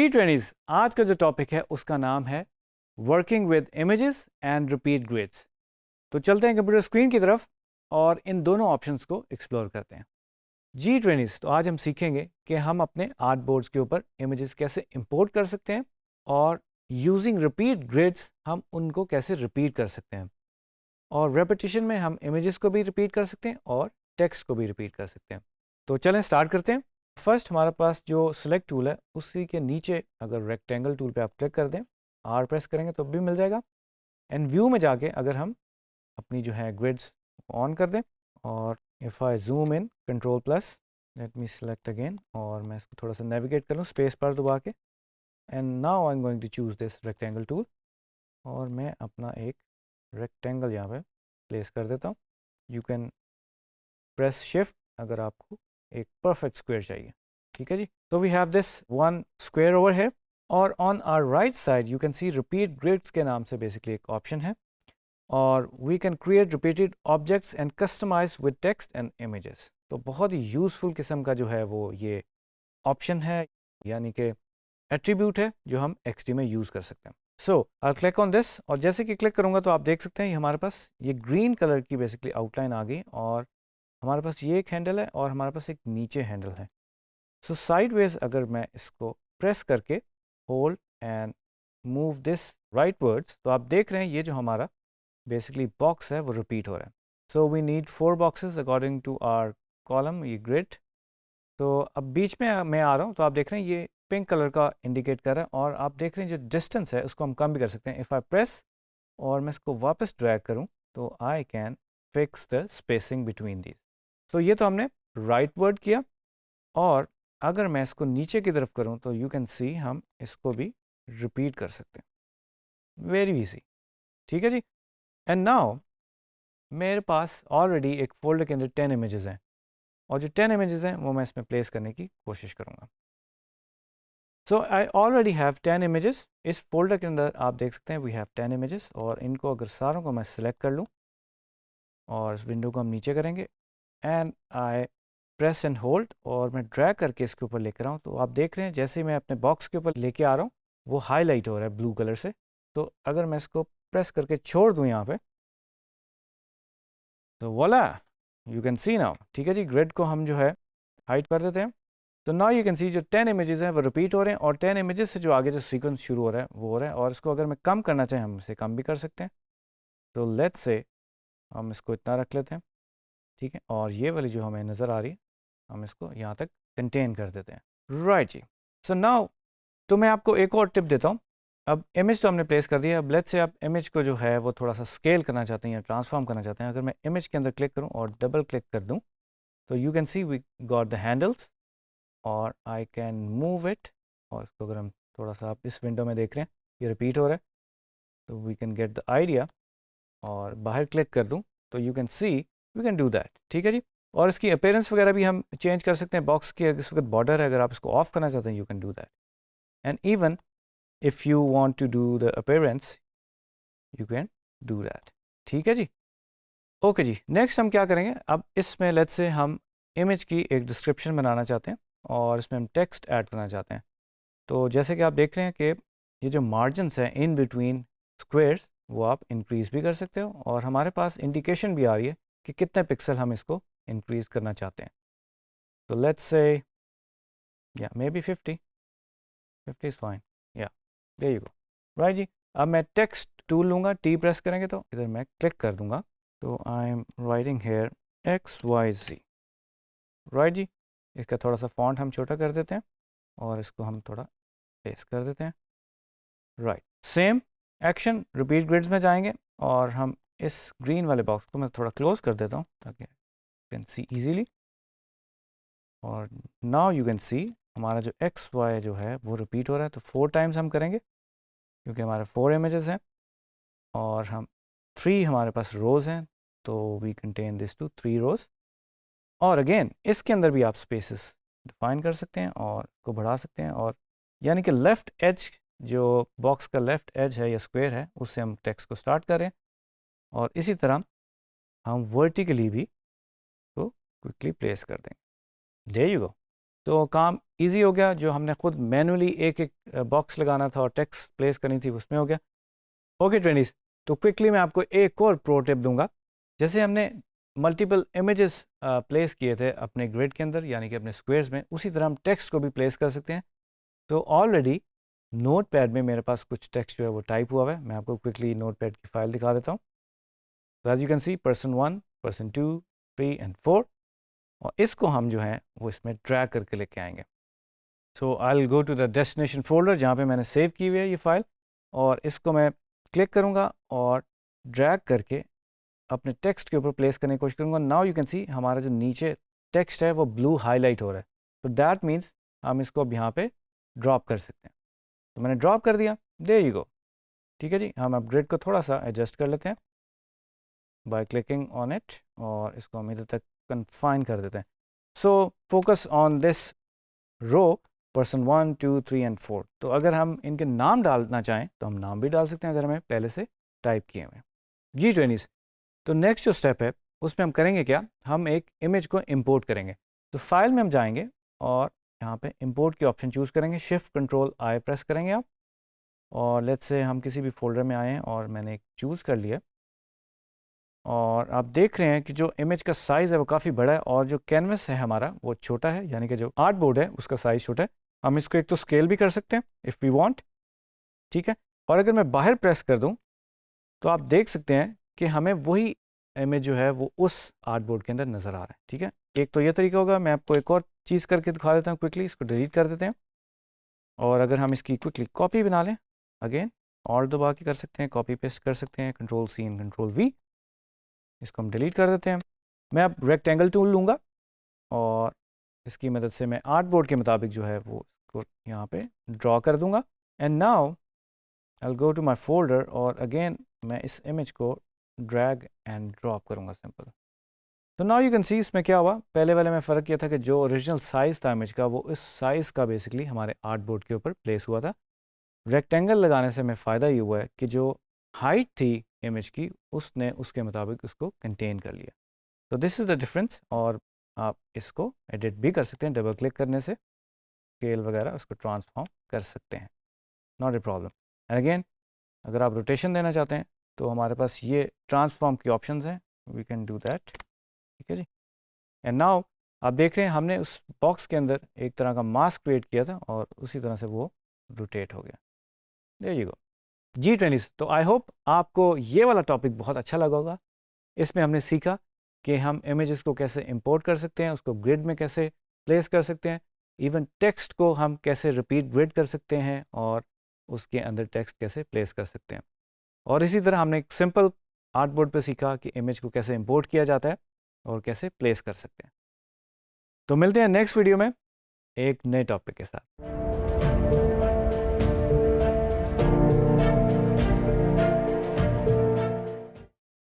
G20s आज का जो टॉपिक है उसका नाम है working with images and repeat grids. तो चलते हैं कंप्यूटर स्क्रीन की तरफ और इन दोनों ऑप्शंस को एक्सप्लोर करते हैं। G20s तो आज हम सीखेंगे कि हम अपने आर्ट बोर्ड्स के ऊपर इमेजेस कैसे इंपोर्ट कर सकते हैं और यूजिंग रिपीट ग्रिड्स हम उनको कैसे रिपीट कर सकते हैं। और रेपिटेशन में हम इमेजेस को भी रिपीट कर सकते हैं और टेक्स्ट को भी रिपीट कर सकते हैं। तो चलें स्टार्ट करते हैं। फर्स्ट हमारे पास जो सिलेक्ट टूल है उसी के नीचे अगर रेक्टेंगल टूल पे आप क्लिक कर दें, आर प्रेस करेंगे तो भी मिल जाएगा। एंड व्यू में जाके अगर हम अपनी जो है ग्रिड्स ऑन कर दें और if I zoom in control plus, let me select again, और मैं इसको थोड़ा सा नेविगेट कर लूँ स्पेस पर दबा के, and now I am going to choose this rectangle tool और मैं अपना एक रेक्टेंगल यहाँ पे प्लेस कर देता हूँ। यू कैन प्रेस शिफ्ट अगर आपको एक परफेक्ट स्क्वायर चाहिए। ठीक है जी, तो we have this one square over है और on our right side you can see repeat grids के नाम से बेसिकली एक ऑप्शन है और we can create repeated objects and customise with text and images. तो बहुत ही यूजफुल किस्म का जो है वो ये ऑप्शन है, यानी कि एट्रीब्यूट है जो हम XD में यूज़ कर सकते हैं। सो आई क्लिक ऑन दिस और जैसे कि क्लिक करूँगा तो आप देख सकते हैं हमारे पास ये ग्रीन कलर की बेसिकली आउटलाइन आ गई और हमारे पास ये एक हैंडल है और हमारे पास एक नीचे हैंडल है। सो साइडवेज अगर मैं इसको प्रेस करके होल्ड एंड मूव दिस राइटवर्ड्स तो आप देख रहे हैं ये जो हमारा बेसिकली बॉक्स है वो रिपीट हो रहा है। So we need 4 boxes according to our column, ये ग्रिड। तो अब बीच में मैं आ रहा हूँ तो आप देख रहे हैं ये पिंक कलर का इंडिकेट कर रहा है और आप देख रहे हैं जो डिस्टेंस है उसको हम कम भी कर सकते हैं। इफ़ आई प्रेस और मैं इसको वापस ड्रैग करूँ तो I can fix the spacing between these. तो ये तो हमने राइट वर्ड किया और अगर मैं इसको नीचे की तरफ करूं तो यू कैन सी हम इसको भी रिपीट कर सकते हैं, वेरी इजी। ठीक है जी, एंड नाउ मेरे पास ऑलरेडी एक फोल्डर के अंदर 10 इमेजेस हैं और जो 10 इमेजेस हैं वो मैं इसमें प्लेस करने की कोशिश करूंगा। सो आई ऑलरेडी हैव 10 इमेजेस। इस फोल्डर के अंदर आप देख सकते हैं वी हैव 10 इमेजेस और इनको अगर सारों को मैं सिलेक्ट कर लूँ और इस विंडो को हम नीचे करेंगे and I press and hold और मैं ड्रैग करके इसके ऊपर लेकर आऊँ तो आप देख रहे हैं जैसे ही मैं अपने बॉक्स के ऊपर लेके आ रहा हूँ वो हाईलाइट हो रहा है ब्लू कलर से। तो अगर मैं इसको प्रेस करके छोड़ दूँ यहाँ पे तो वोला यू कैन सी नाउ। ठीक है जी, ग्रिड को हम जो है हाइड कर देते हैं। तो नाउ यू कैन सी जो 10 इमेजेस हैं वो रिपीट हो रहे हैं और 10 इमेजेस से जो आगे जो सीक्वेंस शुरू हो रहा है वो हो रहा है और इसको अगर मैं कम करना चाहें हम इसे कम भी कर सकते हैं। तो लेट्स से हम इसको इतना रख लेते हैं। ठीक है, और ये वाली जो हमें नज़र आ रही है हम इसको यहाँ तक कंटेन कर देते हैं। राइट जी, सो नाउ तो मैं आपको एक और टिप देता हूँ। अब इमेज तो हमने प्लेस कर दिया, अब लेट्स से आप इमेज को जो है वो थोड़ा सा स्केल करना चाहते हैं या ट्रांसफॉर्म करना चाहते हैं। अगर मैं इमेज के अंदर क्लिक करूँ और डबल क्लिक कर दूँ तो you can see we got the handles और आई कैन मूव इट। और इसको अगर हम थोड़ा सा आप इस विंडो में देख रहे हैं ये रिपीट हो रहा है तो we can get the idea. और बाहर क्लिक कर दूँ तो you can see we can do that. ठीक है जी, और इसकी अपीयरेंस वगैरह भी हम चेंज कर सकते हैं। बॉक्स की इस वक्त बॉर्डर है, अगर आप इसको ऑफ करना चाहते हैं you can do that. And even if you want to do the appearance you can do that. ठीक है जी, ओके जी। नेक्स्ट हम क्या करेंगे, अब इसमें लेट्स से हम इमेज की एक डिस्क्रिप्शन बनाना चाहते हैं और इसमें हम टेक्स्ट ऐड करना चाहते हैं। तो जैसे कि आप देख रहे हैं कि ये जो मार्जिनस हैं इन बिटवीन स्क्वेयर्स वो आप इंक्रीज़ भी कर सकते हो और हमारे पास इंडिकेशन भी आ रही है कि कितने पिक्सल हम इसको इंक्रीज़ करना चाहते हैं। तो let's say yeah maybe 50 is fine, yeah there you go. Right जी, अब मैं टेक्स्ट टूल लूँगा, टी प्रेस करेंगे तो इधर मैं क्लिक कर दूँगा तो I am writing here XYZ। Right जी, इसका थोड़ा सा फॉन्ट हम छोटा कर देते हैं और इसको हम थोड़ा प्लेस कर देते हैं। Right, same action repeat grids में जाएंगे और हम इस ग्रीन वाले बॉक्स को मैं थोड़ा क्लोज कर देता हूँ ताकि यू कैन सी इजीली। और नाउ यू कैन सी हमारा जो XY जो है वो रिपीट हो रहा है। तो 4 टाइम्स हम करेंगे क्योंकि हमारे 4 इमेजेस हैं और हम 3 हमारे पास रोज़ हैं तो वी कंटेन दिस टू 3 रोज़। और अगेन इसके अंदर भी आप स्पेसेस डिफाइन कर सकते हैं और को बढ़ा सकते हैं, और यानी कि लेफ़्ट एज जो बॉक्स का लेफ़्ट एज है या स्क्वायर है उससे हम टेक्स्ट को स्टार्ट करें और इसी तरह हम वर्टिकली भी तो क्विकली प्लेस कर देंगे। There you go. तो काम इजी हो गया, जो हमने खुद मैनुअली एक एक बॉक्स लगाना था और टेक्स्ट प्लेस करनी थी उसमें हो गया। ओके ट्रेंडीज, तो क्विकली मैं आपको एक और प्रो टिप दूंगा। जैसे हमने मल्टीपल इमेजेस प्लेस किए थे अपने ग्रिड के अंदर, यानी कि अपने स्क्वेयर्स में, उसी तरह हम टेक्स्ट को भी प्लेस कर सकते हैं। तो ऑलरेडी नोट पैड में मेरे पास कुछ टेक्स्ट जो है वो टाइप हुआ हुआ है। मैं आपको क्विकली नोट पैड की फाइल दिखा देता हूँ। तो as you can see person 1, person 2, 3 and 4, और इसको हम जो है वो इसमें ड्रैग करके लेके आएंगे। So I will go to the destination folder जहाँ पे मैंने सेव की हुई है ये फाइल, और इसको मैं क्लिक करूँगा और ड्रैग करके अपने टेक्स्ट के ऊपर प्लेस करने की कोशिश करूँगा। नाउ यू कैन सी हमारा जो नीचे टेक्स्ट है वो ब्लू हाईलाइट हो रहा है। तो दैट मीन्स हम इसको अब यहाँ पे ड्रॉप कर सकते हैं। तो मैंने ड्रॉप कर दिया, देयर यू गो। ठीक है जी, हम अब ग्रिड को थोड़ा सा एडजस्ट कर लेते हैं बाय क्लिकिंग ऑन इट, और इसको हम इधर तक कन्फाइन कर देते हैं। So focus on this row person 1, 2, 3 and 4। तो अगर हम इनके नाम डालना चाहें तो हम नाम भी डाल सकते हैं अगर हमें पहले से टाइप किए हुए हैं। जी ट्रेनिस, तो नेक्स्ट जो स्टेप है उसमें हम करेंगे क्या, हम एक इमेज को इंपोर्ट करेंगे। तो फाइल में हम जाएंगे और यहाँ पे इंपोर्ट की ऑप्शन चूज़ करेंगे, शिफ्ट कंट्रोल आई प्रेस करेंगे आप, और लेट्स से हम किसी भी फोल्डर में आए हैं और मैंने एक चूज़ कर लिया, और आप देख रहे हैं कि जो इमेज का साइज़ है वो काफ़ी बड़ा है और जो कैनवस है हमारा वो छोटा है, यानी कि जो आर्ट बोर्ड है उसका साइज़ छोटा है। हम इसको एक तो स्केल भी कर सकते हैं इफ़ वी वांट, ठीक है। और अगर मैं बाहर प्रेस कर दूं तो आप देख सकते हैं कि हमें वही इमेज जो है वो उस आर्ट बोर्ड के अंदर नज़र आ रहा है, ठीक है। एक तो ये तरीका होगा, मैं आपको एक और चीज़ करके दिखा देता हूँ क्विकली। इसको डिलीट कर देते हैं, और अगर हम इसकी क्विकली कॉपी बना लें, अगेन और दबा के कर सकते हैं, कॉपी पेस्ट कर सकते हैं, control C and control V, इसको हम डिलीट कर देते हैं। मैं अब रेक्टेंगल टूल लूँगा और इसकी मदद से मैं आर्ट बोर्ड के मुताबिक जो है वो इसको यहाँ पे ड्रॉ कर दूँगा। And now I will go to my folder, और अगेन मैं इस इमेज को ड्रैग एंड ड्रॉप करूँगा, सिंपल। तो नाउ यू कैन सी इसमें क्या हुआ, पहले वाले में फ़र्क किया था कि जो ओरिजिनल साइज़ था इमेज का वो इस साइज़ का बेसिकली हमारे आर्ट बोर्ड के ऊपर प्लेस हुआ था। रेक्टेंगल लगाने से हमें फ़ायदा ये हुआ है कि जो हाइट थी इमेज की उसने उसके मुताबिक उसको कंटेन कर लिया। तो दिस इज़ द डिफरेंस, और आप इसको एडिट भी कर सकते हैं डबल क्लिक करने से, स्केल वगैरह उसको ट्रांसफॉर्म कर सकते हैं, not a problem. And again अगर आप रोटेशन देना चाहते हैं तो हमारे पास ये ट्रांसफॉर्म की ऑप्शंस हैं, वी कैन डू दैट, ठीक है जी। एंड नाउ आप देख रहे हैं हमने उस बॉक्स के अंदर एक तरह का मास्क क्रिएट किया था और उसी तरह से वो रोटेट हो गया। देयर यू गो जी ट्रेनिस। तो आई होप आपको ये वाला टॉपिक बहुत अच्छा लगा होगा। इसमें हमने सीखा कि हम इमेजेस को कैसे इंपोर्ट कर सकते हैं, उसको ग्रिड में कैसे प्लेस कर सकते हैं, इवन टेक्स्ट को हम कैसे रिपीट ग्रिड कर सकते हैं, और उसके अंदर टेक्स्ट कैसे प्लेस कर सकते हैं। और इसी तरह हमने एक सिंपल आर्ट बोर्ड पे सीखा कि इमेज को कैसे इंपोर्ट किया जाता है और कैसे प्लेस कर सकते हैं। तो मिलते हैं नेक्स्ट वीडियो में एक नए टॉपिक के साथ।